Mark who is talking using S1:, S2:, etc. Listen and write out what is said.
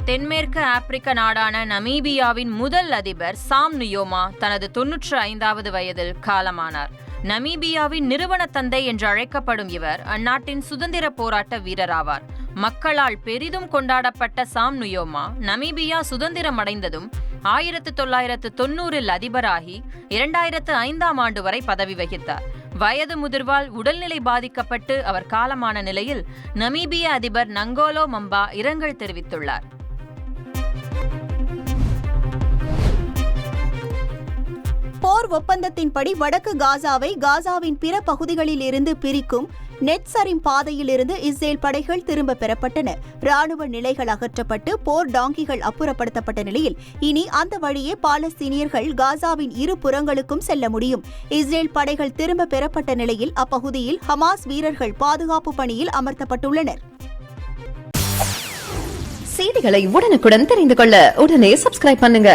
S1: தென்மேற்கு ஆப்பிரிக்க நாடான நமீபியாவின் முதல் அதிபர் சாம் நுயோமா தனது 95வது வயதில் காலமானார். நமீபியாவின் நிறுவன தந்தை என்று அழைக்கப்படும் இவர் அந்நாட்டின் சுதந்திர போராட்ட வீரராவார். மக்களால் பெரிதும் கொண்டாடப்பட்ட சாம் நுயோமா நமீபியா சுதந்திரம் அடைந்ததும் 1990 அதிபராகி 2005ஆம் ஆண்டு வரை பதவி வகித்தார். வயது முதிர்வால் உடல்நிலை பாதிக்கப்பட்டு அவர் காலமான நிலையில் நமீபிய அதிபர் நங்கோலோ மம்பா இரங்கல் தெரிவித்துள்ளார்.
S2: போர் ஒப்பந்தத்தின்படி வடக்கு காசாவை காசாவின் பிற பகுதிகளில் இருந்து பிரிக்கும் நெட்சரிம் பாதையில் இருந்து இஸ்ரேல் படைகள் திரும்ப பெறப்பட்டன. ராணுவ நிலைகள் அகற்றப்பட்டு போர் டாங்கிகள் அப்புறப்படுத்தப்பட்ட நிலையில் இனி அந்த வழியே பாலஸ்தீனியர்கள் காசாவின் இரு புறங்களுக்கும் செல்ல முடியும். இஸ்ரேல் படைகள் திரும்ப பெறப்பட்ட நிலையில் அப்பகுதியில் ஹமாஸ் வீரர்கள் பாதுகாப்பு பணியில் அமர்த்தப்பட்டுள்ளனர்.
S3: செய்திகளை உடனுக்குடன் தெரிந்து கொள்ள உடனே சப்ஸ்கிரைப் பண்ணுங்க.